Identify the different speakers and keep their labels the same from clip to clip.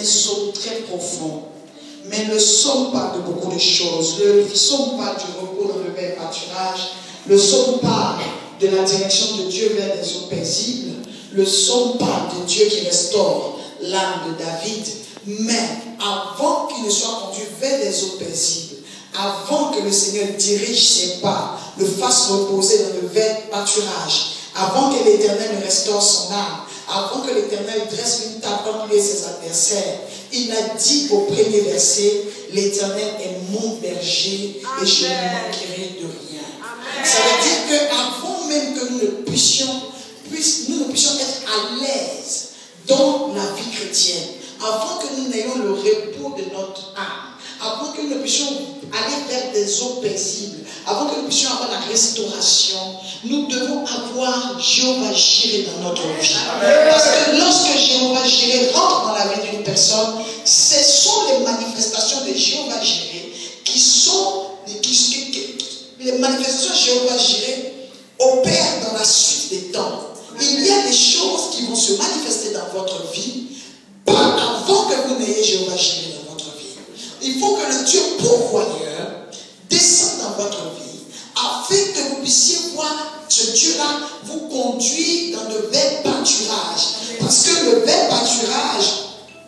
Speaker 1: un psaume très profond. Mais le psaume parle de beaucoup de choses. Le psaume parle du repos dans le vert pâturage. Le psaume parle de la direction de Dieu vers des eaux paisibles. Le psaume parle de Dieu qui restaure l'âme de David. Mais avant qu'il ne soit conduit vers des eaux paisibles, avant que le Seigneur dirige ses pas, le fasse reposer dans le vert pâturage, avant que l'Éternel ne restaure son âme, avant que l'Éternel dresse une table contre lui et ses adversaires, il a dit au premier verset, l'Éternel est mon berger et je ne manquerai de rien. Amen. Ça veut dire qu'avant même que nous ne puissions être à l'aise dans la vie chrétienne, avant que nous n'ayons le repos de notre âme, avant que nous ne puissions aller vers des eaux paisibles, avant que nous puissions avoir la restauration, nous devons avoir Jéhovah Jireh dans notre vie. Parce que lorsque Jéhovah Jireh rentre dans la vie d'une personne, ce sont les manifestations de Jéhovah Jireh qui sont les manifestations de Jéhovah Jireh opèrent dans la suite des temps. Il y a des choses qui vont se manifester dans votre vie pas avant que vous n'ayez Jéhovah Jireh dans votre vie. Il faut que le Dieu pourvoyeur descende dans votre vie afin que vous puissiez voir ce Dieu-là vous conduire dans le vert pâturage. Parce que le vert pâturage,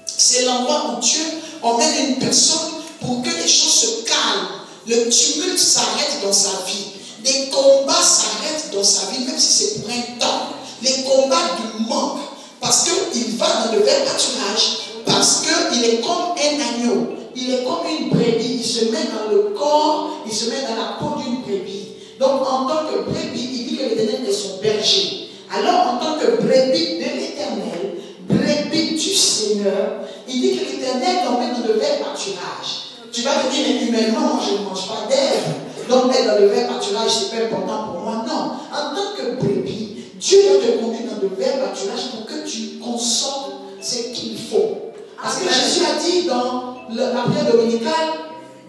Speaker 1: c'est l'endroit où Dieu emmène une personne pour que les choses se calment. Le tumulte s'arrête dans sa vie. Les combats s'arrêtent dans sa vie, même si c'est pour un temps. Les combats du manque. Parce qu'il va dans le vert pâturage. Parce qu'il est comme un agneau. Il est comme une brebis. Il se met dans le corps, il se met dans la peau d'une brebis. Donc, en tant que brebis, il dit que l'Éternel est son berger. Alors, en tant que brebis de l'Éternel, brebis du Seigneur, il dit que l'Éternel l'emmène dans le vert pâturage. Tu vas te dire, mais humainement, je ne mange pas d'herbe. Donc, être dans le vert pâturage, c'est pas important pour moi. Non. En tant que brebis, Dieu va te conduire dans le vert pâturage pour que tu consommes ce qu'il faut. Parce que Jésus a dit dans la prière dominicale,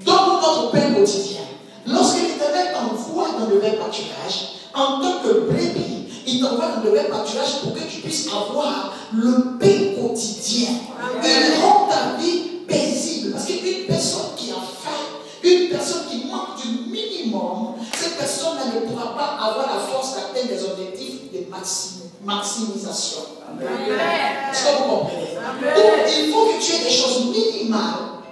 Speaker 1: donne-nous notre pain quotidien. Lorsque l'Éternel t'envoie dans le vert pâturage, en tant que brebis, il t'envoie dans le vert pâturage pour que tu puisses avoir le pain quotidien. Il rend ta vie paisible. Parce qu'une personne qui a faim, une personne qui manque du minimum, cette personne-là ne pourra pas avoir la force d'atteindre des objectifs de maximisation. Est-ce que vous comprenez? Donc, il faut que tu aies des choses minimales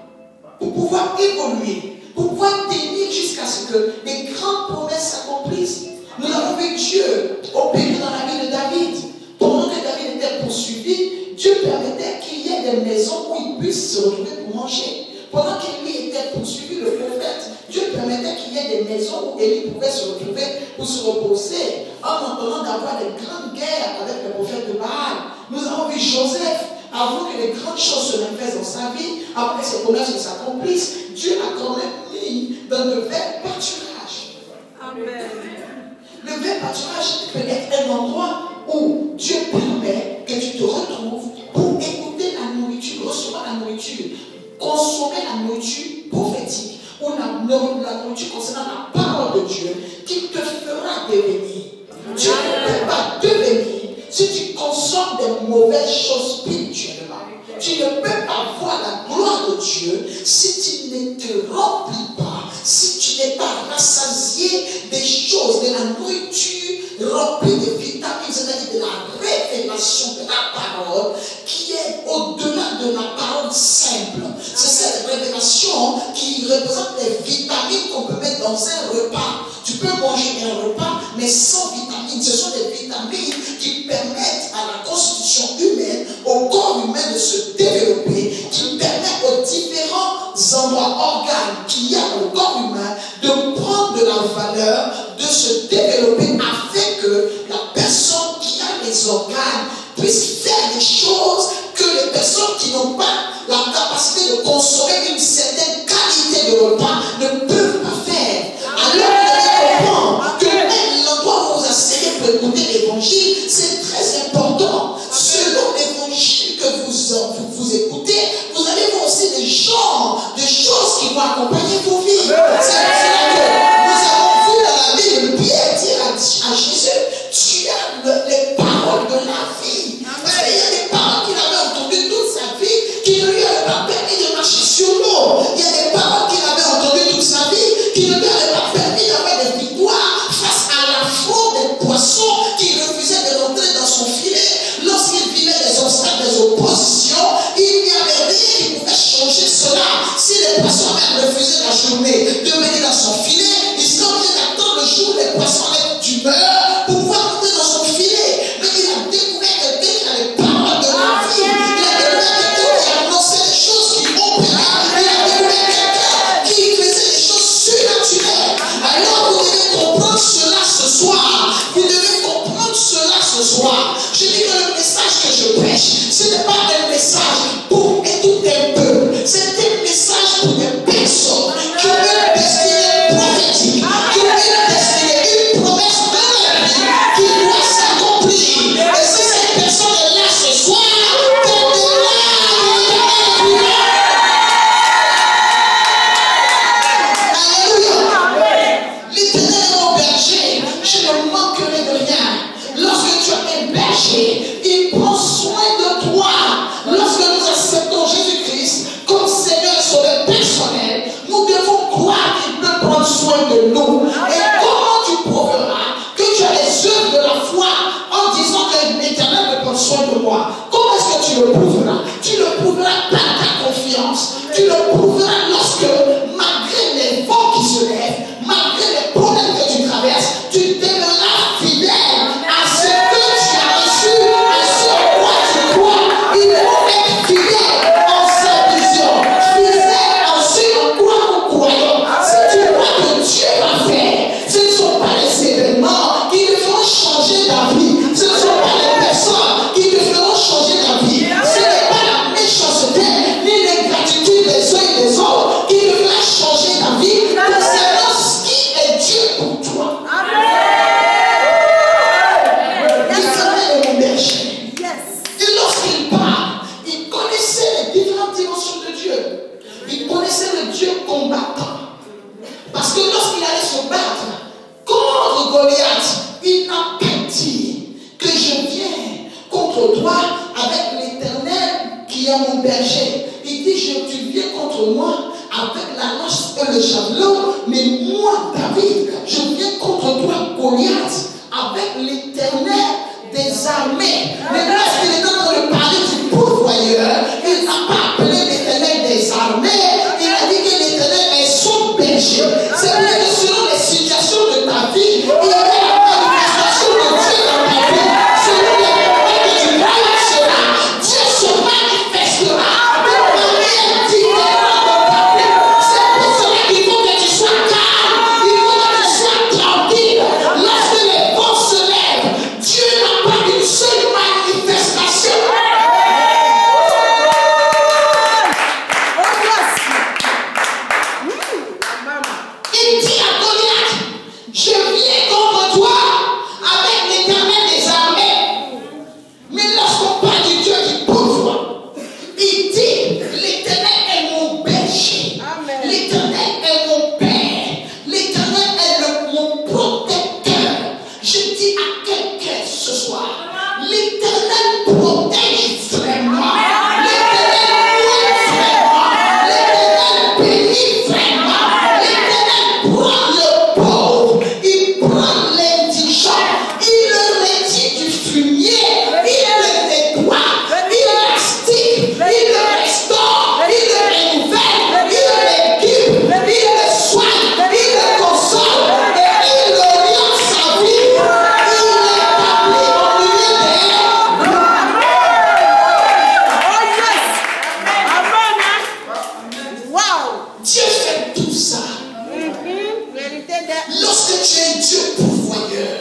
Speaker 1: pour pouvoir évoluer, pour pouvoir tenir jusqu'à ce que les grandes promesses s'accomplissent. Nous avons vu Dieu opérer dans la vie de David. Pendant que David était poursuivi, Dieu permettait qu'il y ait des maisons où il puisse se retrouver pour manger. Pendant qu'Élie était poursuivi, le prophète, Dieu permettait qu'il y ait des maisons où Élie pouvait se retrouver pour se reposer, en entendant d'avoir des grandes guerres avec le prophète de Baal. Nous avons vu Joseph, avant que les grandes choses se manifestent dans sa vie, avant que ses promesses ne s'accomplissent, Dieu a quand même mis dans le vert pâturage. Amen. Le vert pâturage peut être un endroit où Dieu permet que tu te retrouves pour écouter la nourriture, recevoir la nourriture, consommer la nourriture prophétique ou la nourriture concernant la parole de Dieu qui te fera devenir. Tu ne peux pas devenir si tu consommes des mauvaises choses spirituellement. Tu ne peux pas voir la gloire de Dieu si tu ne te remplis pas, si tu n'es pas rassasié des choses, de la nourriture remplie de vitamines, c'est-à-dire de la révélation de la parole qui est au-delà de la parole simple. C'est cette révélation qui représente les vitamines qu'on peut mettre dans un repas. Tu peux manger un repas, mais sans vitamines. Ce sont des vitamines qui permettent à la constitution humaine, au corps humain de se développer, qui permettent aux différents endroits, organes qu'il y a dans le corps humain de prendre de la valeur, de se développer afin que la personne qui a les organes puisse faire des choses que les personnes qui n'ont pas la capacité de consommer une certaine qualité de repas ne peuvent pas faire. Alors vous comprendre que même l'endroit où vous asseyez pour écouter l'évangile, c'est très important. Selon l'évangile que vous écoutez, vous allez voir aussi des genres de choses qui vont accompagner vos vies. C'est là que nous avons vu dans la Bible Pierre dire à Jésus, tu as les paroles de la vie. Parce qu'il y a des paroles qu'il avait entendues toute sa vie qui ne lui avait pas permis de marcher sur l'eau. Il y a des paroles qu'il avait entendues toute sa vie qui ne lui avaient pas permis d'avoir des victoires face à l'affront des poissons qui refusaient de rentrer dans son filet. Lorsqu'il vivait des obstacles, des oppositions, il n'y avait rien qui pouvait changer cela. Si les poissons avaient refusé la journée de venir dans son filet, il serait obligé d'attendre le jour où les poissons allaient d'humeur pour pouvoir rentrer dans son filet. Mais il a découvert quelqu'un qui a les paroles de la vie. Il a découvert quelqu'un qui annonçait des choses qui opéraient. Il a découvert quelqu'un qui faisait des choses surnaturelles. Alors vous devez comprendre cela ce soir. Vous devez comprendre cela ce soir. Je dis que le message que je prêche, ce n'est pas un message pour tout un peuple. C'est un message pour des personnes qui ont une destinée prophétique, qui ont une destinée, une promesse de leur vie qui doit s'accomplir. Et si cette personne est là ce soir, alléluia. L'Éternel est mon berger, je ne manquerai de rien. Lorsque tu es un berger, il prend soin de toi. Lorsque nous acceptons Jésus-Christ comme Seigneur et Sauveur personnel, nous devons croire qu'il peut prendre soin de nous. Et comment tu prouveras que tu as les œuvres de la foi en disant que l'Éternel peut prendre soin de moi? Comment est-ce que tu le prouveras? Tu le prouveras par ta confiance. Tu le prouveras lorsque, malgré les vents qui se lèvent, malgré les problèmes que tu traverses, tu demeureras fidèle à ce que tu as reçu, à ce à quoi tu crois. Il faut être fidèle en sa vision, fidèle en ce en quoi nous croyons. Si tu crois que Dieu va faire, ce ne sont pas les événements qui te feront changer ta vie. Ce ne sont pas les personnes qui te feront changer ta vie. Ce n'est pas la méchanceté ni l'ingratitude des uns et des autres qui te fera changer ta vie concernant ce qui est Dieu pour toi. L'Éternel est mon berger. Et lorsqu'il parle, il connaissait les différentes dimensions de Dieu. Il connaissait le Dieu combattant. Parce que lorsqu'il allait se battre contre Goliath, il n'a pas dit que je viens contre toi avec l'Éternel qui est mon berger. Il dit tu viens contre moi avec la lance et le javelot, mais moi, David, je viens contre toi, Goliath, avec l'Éternel des armées. Mais lorsqu'il est en train de parler du pourvoyeur, il n'a pas appelé l'Éternel des armées, il a dit que l'Éternel est son berger. C'est vrai que selon les situations de ta vie, il y a la manifestation de Dieu dans ta vie. Selon les moments que tu traverseras, Dieu se manifestera de manière différente dans ta vie. C'est pour cela qu'il faut que tu sois calme, il faut que tu sois tranquille. Lorsque les vents se lèvent, Dieu n'a pas une seule manifestation. Il dit à Goliath, je viens contre toi avec l'Éternel des armées. Mais lorsqu'on parle du Dieu qui pourvoit, il dit, l'Éternel est mon berger. L'Éternel est mon père. L'Éternel est mon protecteur. Je dis à quelqu'un ce soir, l'Éternel protège vraiment. L'Éternel protège vraiment. L'Éternel bénit vraiment. L'Éternel prend le pauvre, il prend l'indigent, il le retire du fumier, il le nettoie, il l'astique, il le restaure, il le renouvelle, il l'équipe, il le soigne, il le console et il oriente sa vie. Il l'établit au milieu des Dieu fait tout ça. Lorsque tu es Dieu pourvoyeur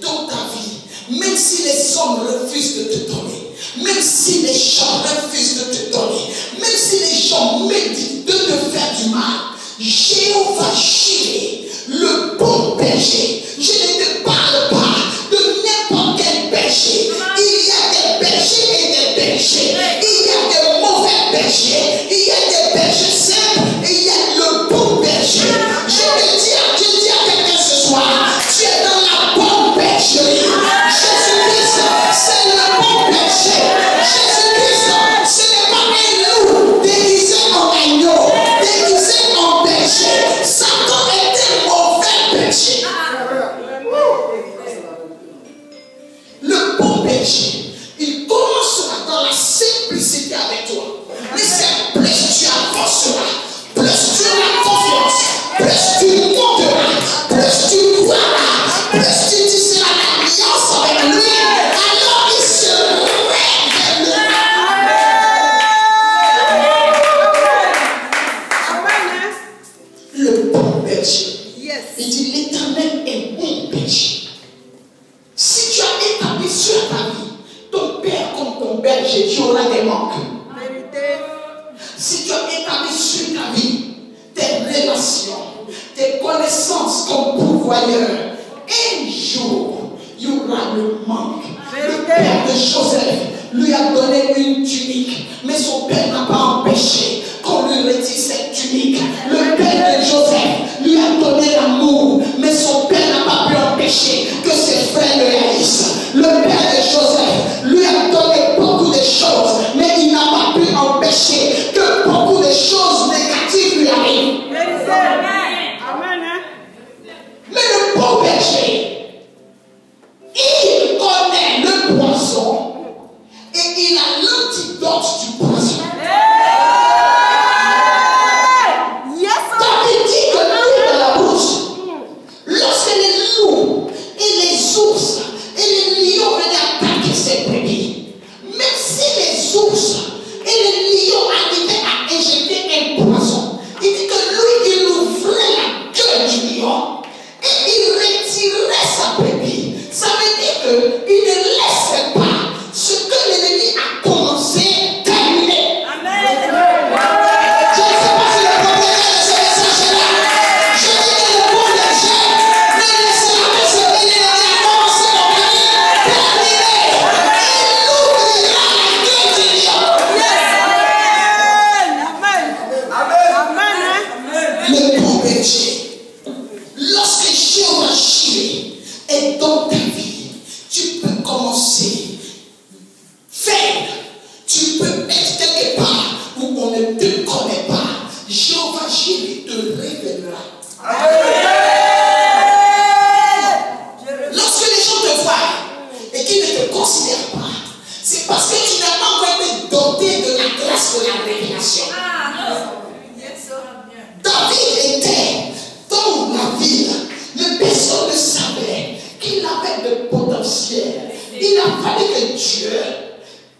Speaker 1: dans ta vie, même si les hommes refusent de te donner, même si les gens refusent de te donner, même si les gens méditent de te faire du mal, Jéhovah Jireh, le bon berger, je ne te parle pas de n'importe quel berger. Il y a des bergers et des bergers. Il y a des mauvais bergers. Il y a des bergers simples et il y a le bon berger. Je dis à quelqu'un ce soir, tu es dans la bonne bergerie. Jésus-Christ, c'est le bon berger. Jésus-Christ, ce n'est pas un loup. si tu as établi sur ta vie tes relations, tes connaissances comme pourvoyeur, un jour, il y aura le manque. Le père de Joseph lui a donné une tunique, mais son père n'a pas empêché qu'on lui retire cette tunique. Le père de Joseph lui a donné l'amour, mais son père n'a pas pu empêcher que ses frères le haïssent. Le père de Joseph lui a donné beaucoup de choses, mais il n'a pas pu empêcher que beaucoup de choses négatives lui arrivent. Mais le bon berger, il connaît le poison et il a l'antidote du poison. David dit que lui dans la brousse, lorsque les loups et les ours et les lions venaient attaquer ses brebis, même si les ours et les lions arrivaient à injecter un poison, il dit que lui, il ouvrait la gueule du lion et il retirait sa brebis. Ça veut dire qu'il ne laissait pas ce que l'ennemi a commencé terminer. Amen. Je ne sais pas si le problème est de ce message-là. Je dis que le bon berger ne laissera pas ce que l'ennemi a commencé à terminer. Il ouvrira la gueule du lion. Le bon berger, lorsque Jéhovah Jireh est dans ta vie, tu peux commencer faible, tu peux être quelque part où on ne te connaît pas. Jéhovah Jireh te révélera. Lorsque les gens te voient et qu'ils ne te considèrent pas, c'est parce que tu n'as pas encore été doté de la grâce de la révélation. David était dans la ville, mais personne ne savait qu'il avait de potentiel. Il a fallu que Dieu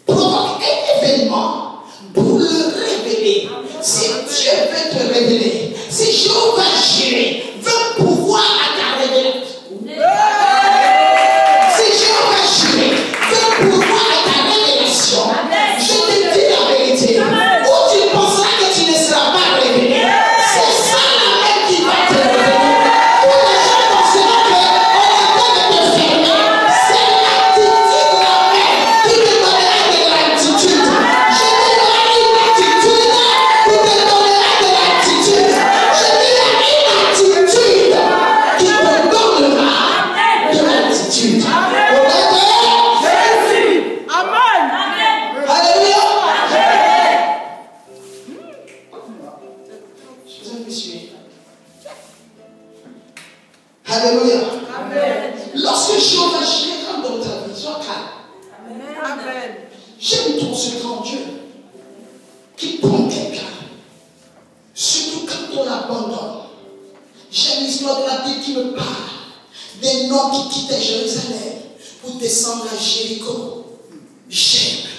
Speaker 1: provoque un événement pour le révéler. Si Dieu veut te révéler, si Jéhovah Jireh veut pouvoir à ta révélation, si Jéhovah Jireh veut pouvoir à ta révélation, je te dis la vérité. Ou tu penseras que tu ne seras pas révélé. C'est ça la main qui va te révéler. Ou les gens penseront qu'on est en train de te fermer. C'est l'attitude de la main qui te donnera de l'attitude. Je dis il y a une attitude qui te donnera de l'attitude. Je dis il y a une attitude qui te donnera de l'attitude. Alléluia. Vous me suivez? Alléluia. Lorsque Jéhovah Jireh rentre dans ta vie, sois calme. J'aime trop ce grand Dieu qui prend quelqu'un, surtout quand on l'abandonne. J'aime l'histoire de la Bible qui me parle des noms qui quittaient Jérusalem pour descendre à Jéricho. J'aime.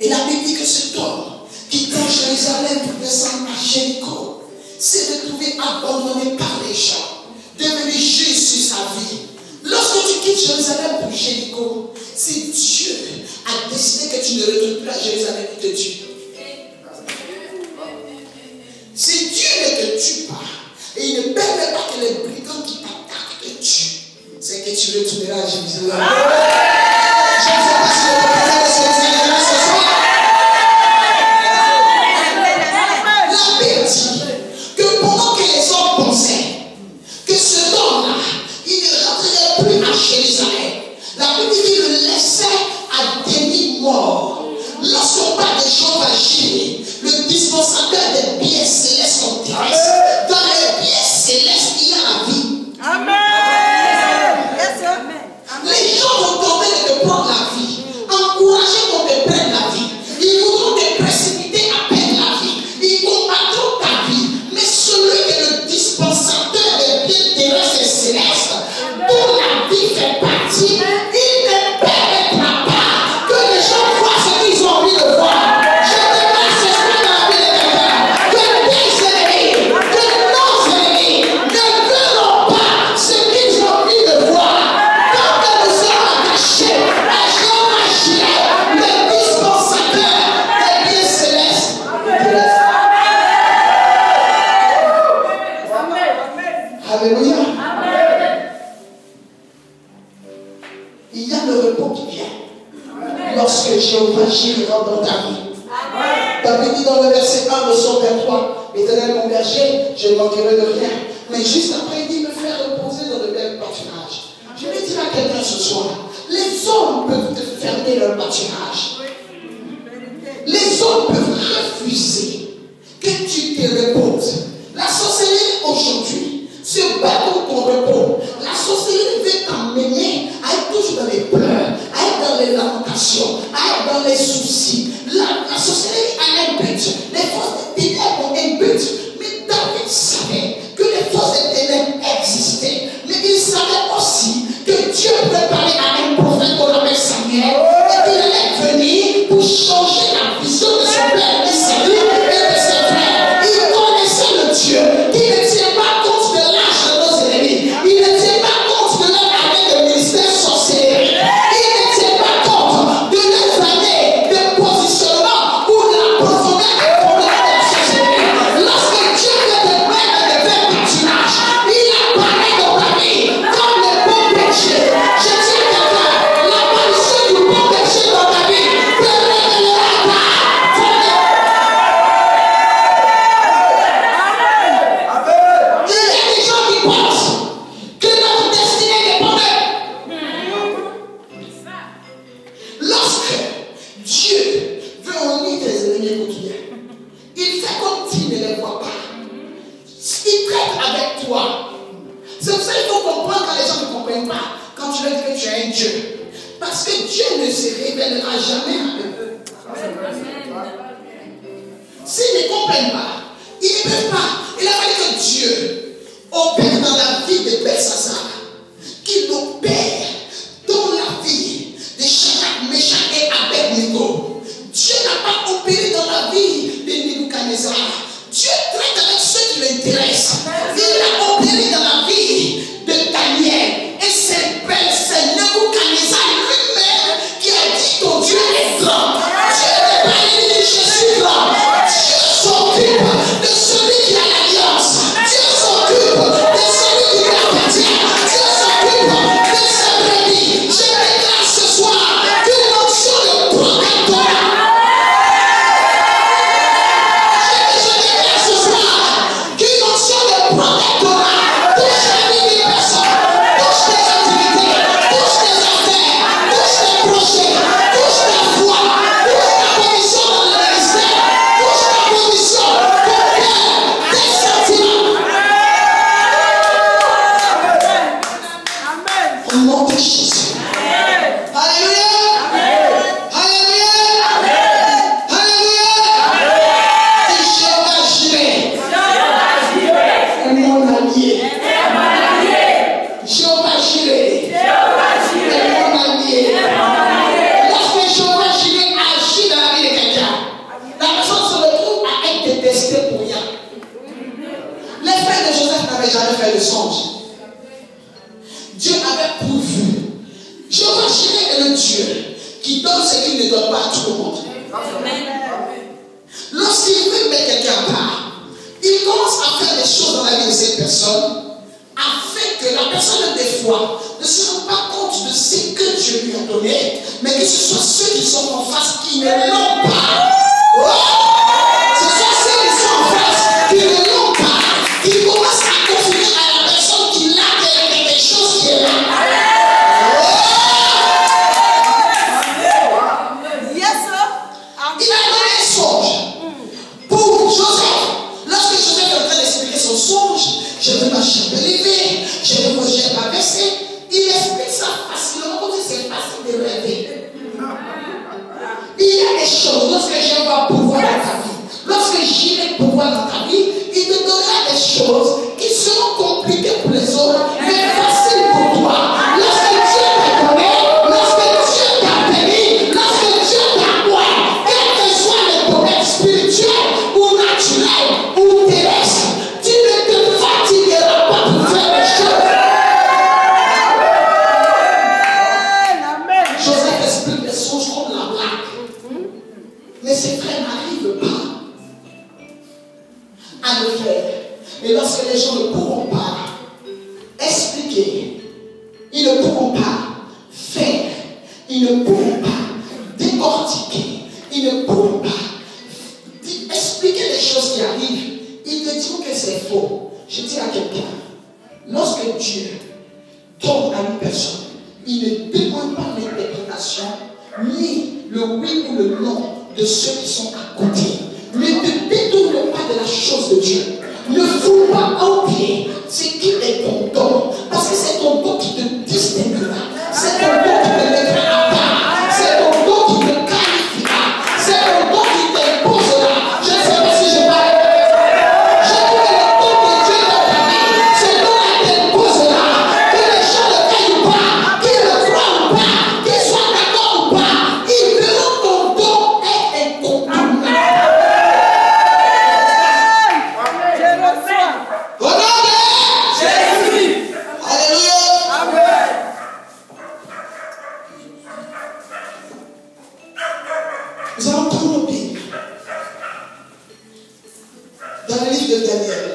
Speaker 1: Et la Bible dit que cet homme quittant Jérusalem pour descendre à Jéricho s'est retrouvé abandonné par les gens, devenu juge sur sa vie. Lorsque tu quittes Jérusalem pour Jéricho, si Dieu a décidé que tu ne retournes plus à Jérusalem, il te tue. Si Dieu ne te tue pas, et il ne permet pas que les brigands qui t'attaquent te tuent, c'est que tu retourneras à Jérusalem. Je ne sais pas si le problème est ce soir. La Bible dit que pendant que les hommes pensaient que cet homme-là, il ne rentrerait plus à Jérusalem, la Bible dit qu'il le laissait à demi-mort. Lorsqu'on parle de Jéhovah Jireh, le dispensateur des biens célestes qu'on terrestre, dans les biens célestes, il y a la vie. Amen. Les gens présent dans ta vie. David dit dans le verset 1 de Psaume 23, Éternel mon berger, je ne manquerai de rien. Mais juste après, il dit me faire reposer dans de belles pâturages. Je vais dire à quelqu'un ce soir, les hommes peuvent te fermer leur pâturage. Les hommes peuvent refuser que tu te reposes. La sorcellerie aujourd'hui se bat contre ton repos. La sorcellerie veut t'emmener à être toujours dans les pleurs, à être dans les lamentations, à être dans les soucis. La sorcellerie a un but. Les forces des ténèbres ont un but. Mais David savait que les forces des ténèbres existaient. Mais il savait aussi que Dieu préparait à un prophète qu'on appelle Samuel et qu'il allait venir pour changer la vision de son père Isaïe et de ses frères. Il connaissait le Dieu qui ne tient pas compte de l'âge de nos ennemis. Il ne tient pas compte de leur année de ministère sorcellerie. Il ne tient pas compte de leurs années de positionnement ou de la profondeur et profondeur de la sorcellerie. Lorsque Dieu veut te mettre de faire pâturage, il apparaît dans ta vie comme le bon berger. Je tiens à faire l'apparition du bon berger dans ta vie. C'est pour ça qu'il faut comprendre quand les gens ne comprennent pas, quand tu leur dis que tu es un Dieu. Parce que Dieu ne se révélera jamais à eux. S'ils ne comprennent pas, ils ne peuvent pas. Il a fallu que Dieu opère dans la vie de Belshazzar, qu'il opère dans la vie de Shadrach, Meshach et Abednego. Dieu n'a pas opéré dans la vie de Nebuchadnezzar. Dieu traite avec ceux qui l'intéressent. Il a opéré dans la vie de Daniel. Et c'est Nebuchadnezzar lui-même qui a dit ton Dieu est grand. Dieu n'est pas dit je suis grand. Dieu s'occupe de celui qui a l'alliance. Dieu s'occupe de celui qui l'appartient. Dieu s'occupe de sa brebis. Je déclare ce soir qu'une notion de protecteur. Dieu avait pourvu. Jéhovah Jireh est le Dieu qui donne ce qu'il ne donne pas à tout le monde. Lorsqu'il veut mettre quelqu'un à part, il commence à faire des choses dans la vie de cette personne afin que la personne des fois ne se rende pas compte de ce que Dieu lui a donné, mais que ce soit ceux qui sont en face qui ne l'ont pas. Oh! Ce sont ceux qui sont en face qui ne l'ont pas, qui commencent à confiner à la personne qui l'a quelque chose qui est là. Il a donné un songe pour Joseph. Lorsque Joseph est en train d'expliquer son songe, je veux ma chair me lever, je veux vos chair m'abaisser. Il explique ça facilement, comme si c'est facile de rêver. Il y a des choses, lorsque je vais pouvoir dans ta vie, lorsque j'irai pouvoir dans ta vie, il te donnera des choses qui seront compliquées pour les autres, mais faciles pour toi. Lorsque Dieu t'a donné, lorsque Dieu t'a béni, lorsque Dieu t'a oint, quel que soit le domaine spirituel ou naturel ou terrestre, tu ne te fatigueras pas pour faire des choses. Joseph explique des songes comme la blague. Mais ses frères n'arrivent pas à le faire. Et lorsque les gens ne pourront pas expliquer, ils ne pourront pas faire, ils ne pourront pas décortiquer, ils ne qui arrivent, ils te diront que c'est faux. Je dis à quelqu'un, lorsque Dieu donne à une personne, il ne demande pas l'interprétation, ni le oui ou le non de ceux qui sont à côté. Ne te détourne pas de la chose de Dieu. Ne fous pas au pied ce qui est ton don. Parce que c'est ton don qui te distinguera. C'est ton don qui te mettra à part. C'est ton don qui te qualifiera. C'est ton don qui t'imposera. Je ne sais pas si je parle. Je dis que le don de Dieu dans ta vie, ce don-là t'imposera. Que les gens ne veillent pas, qu'ils le croient ou pas, qu'ils soient d'accord ou pas, ils verront ton don est incontournable. Au nom de Jésus. Alléluia. Amen. Nous allons prendre nos Bibles. Dans le livre de Daniel.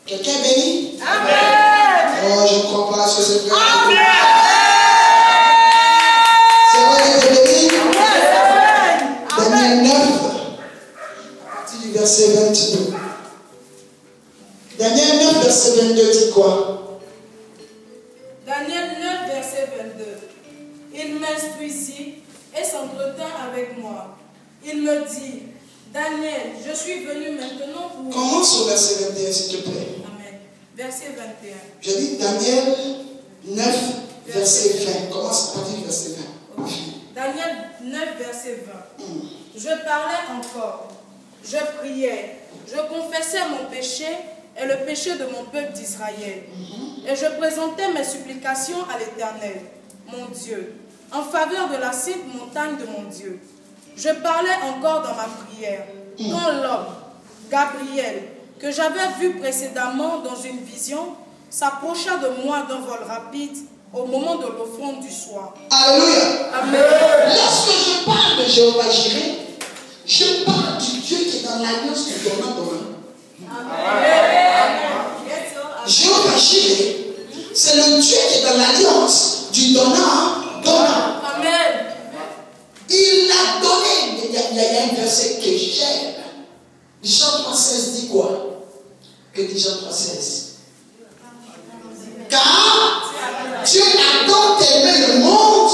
Speaker 1: Quelqu'un est béni? Amen. Oh, je ne crois pas à ce que c'est vrai. Amen. C'est vrai que tu es béni? Amen. Daniel 9, à partir du verset 22. Daniel 9, verset 22 dit quoi?
Speaker 2: Daniel 9, verset 22. Il m'instruisit et s'entretint avec moi. Il me dit, Daniel, je suis venu maintenant pour...
Speaker 1: Commence au verset 21, s'il te plaît.
Speaker 2: Amen. Verset 21.
Speaker 1: Je dis Daniel 9, verset 20. Commence à partir du verset 20.
Speaker 2: Okay. Daniel 9, verset 20. Je parlais encore, je priais, je confessais mon péché et le péché de mon peuple d'Israël. Et je présentais mes supplications à l'Éternel, mon Dieu, en faveur de la sainte montagne de mon Dieu. Je parlais encore dans ma prière, quand l'homme, Gabriel, que j'avais vu précédemment dans une vision, s'approcha de moi d'un vol rapide au moment de l'offrande du soir.
Speaker 1: Alléluia.
Speaker 2: Amen.
Speaker 1: Lorsque je parle de Jéhovah Jireh, je parle du Dieu qui est dans l'alliance du donnant-donnant. Jéhovah Jireh, c'est le Dieu qui est dans l'alliance du donnant-donnant.
Speaker 2: Amen.
Speaker 1: Il a donné, il y a un verset que j'aime. Jean 3,16 dit quoi? Que dit Jean 3,16? Car Dieu a tant aimé le monde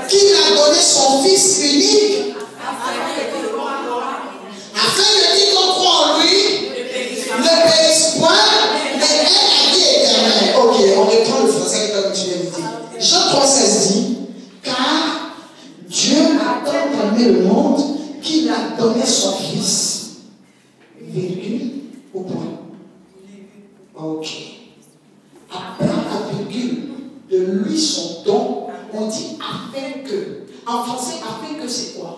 Speaker 1: qu'il a donné son Fils unique afin que quiconque croit en lui ne périsse point, mais ait la vie éternelle. Ok, on reprend le français comme tu viens de dire. Jean 3,16 dit, car Dieu a tant aimé le monde qu'il a donné son Fils. Virgule ou point? Ok. Après la virgule de lui son don, on dit afin que. En français, afin que c'est quoi?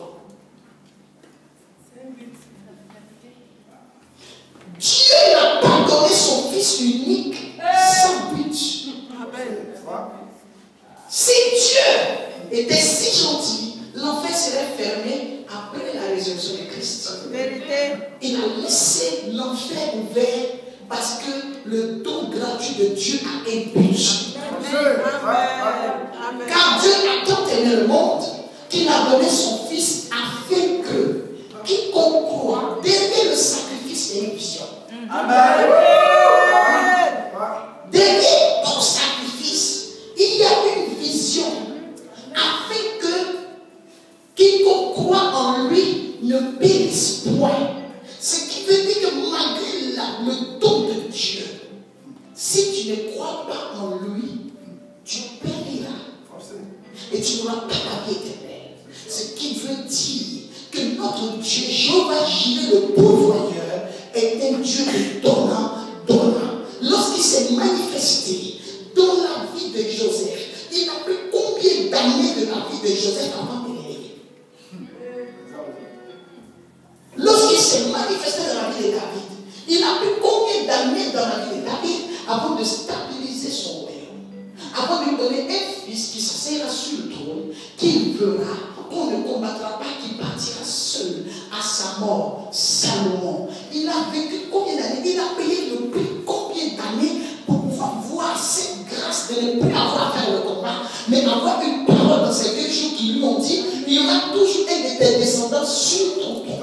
Speaker 1: Dieu n'a pas donné son Fils unique sans but. Si Dieu était si gentil, l'enfer serait fermé après la résurrection de Christ.
Speaker 2: Vérité.
Speaker 1: Il a laissé l'enfer ouvert parce que le don gratuit de Dieu a un but.
Speaker 2: Amen.
Speaker 1: Car Dieu a tant aimé le monde qu'il a donné son Fils afin que quiconque croit derrière le sacrifice et une vision.
Speaker 2: Amen.
Speaker 1: Derrière ton sacrifice, il y a une vision afin que quiconque croit en lui ne périsse point. Ce qui veut dire que malgré le don de Dieu, si tu ne crois pas en lui, tu périras. Et tu n'auras pas la vie éternelle. Ce qui veut dire que notre Dieu, Jéhovah Jireh, le pourvoyeur, est un Dieu de donnant. Lorsqu'il s'est manifesté dans la vie de Joseph, il a pris combien d'années de la vie de Joseph avant de l'élever? Lorsqu'il s'est manifesté dans la vie de David, il a pris combien d'années dans la vie de David avant de stabiliser son royaume, avant de lui donner un fils qui s'asseyra sur le trône, qu'il verra, qu'on ne combattra pas, qu'il partira seul à sa mort. Salomon, il a vécu combien d'années? Il a payé le prix combien d'années pour pouvoir voir cette grâce de ne plus avoir à faire le combat, mais avoir une parole dans ces vieux jours qui lui ont dit, il y aura toujours un de tes descendants sur ton trône.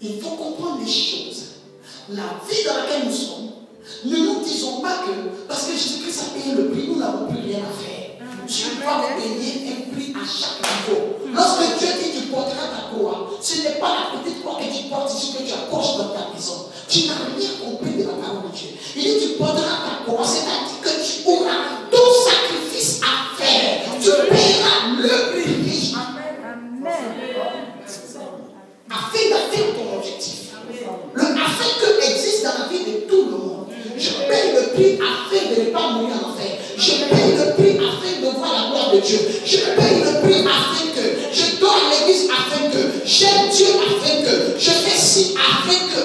Speaker 3: Il faut comprendre les choses. La vie dans laquelle nous sommes, ne nous disons pas que, parce que Jésus-Christ a payé le prix, nous n'avons plus rien à faire. Tu vas payer un prix à chaque niveau. Lorsque Dieu dit tu porteras ta croix, ce n'est pas la petite croix que tu portes ici que tu approches dans ta maison. Tu n'as rien compris de la parole de Dieu. Il dit tu porteras ta croix, c'est-à-dire que tu auras ton sacrifice à faire. Tu paieras le prix. Afin d'atteindre ton objectif. Afin que existe dans la vie de tout le monde. Je paye le prix afin de ne pas mourir en enfer. Je paye le prix afin de voir la gloire de Dieu. Je paye le prix afin que je donne à l'église, afin que j'aime Dieu, afin que je fais ci, afin que.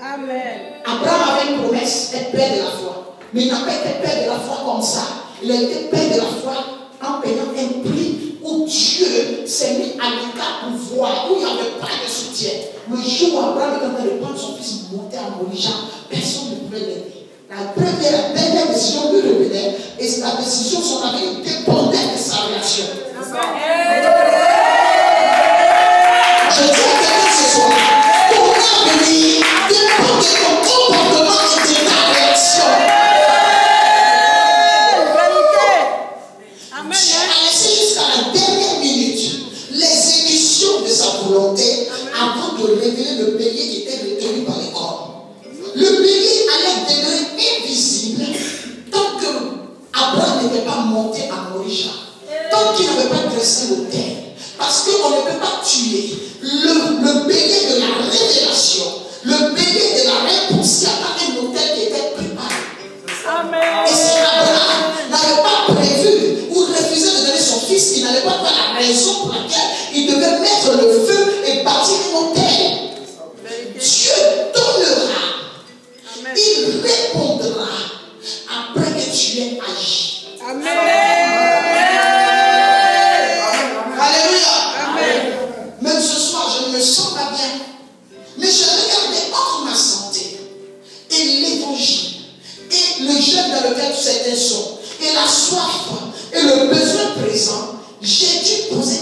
Speaker 2: Amen.
Speaker 3: Abraham avait une promesse, être père de la foi. Mais il n'a pas été père de la foi comme ça. Il a été père de la foi en payant un prix où Dieu s'est mis à l'écart pour voir, où il n'y avait pas de soutien. Le jour où Abraham est en train de prendre son fils, monter à Morisha, personne ne pouvait l'aider. La dernière décision lui revenait et la décision sur laquelle il dépendait de sa réaction. Je dis à quelqu'un ce soir, ton avenir dépend de ton comportement et de ta réaction. Dieu a laissé jusqu'à la dernière minute l'exécution de sa volonté avant de révéler le bélier qui était retenu par les corps. Le bélier allait demeurer invisible tant que Abraham n'était pas monté à Morisha, tant qu'il n'avait pas dressé l'autel. Parce qu'on ne peut pas tuer le bélier de la révélation, le bélier de la réponse qui a pas un autel qui était préparé. Amen. Et si Abraham n'avait pas prévu ou refusé de donner son fils, il n'allait pas voir la raison pour laquelle il devait mettre le feu et bâtir un autel. Dieu donnera. Il répondra après que tu aies agi.
Speaker 2: Amen.
Speaker 3: Alléluia. Amen. Même ce soir, je ne me sens pas bien. Mais je regardais entre ma santé et l'évangile et le jeûne dans lequel certains sont et la soif et le besoin présent. J'ai dû poser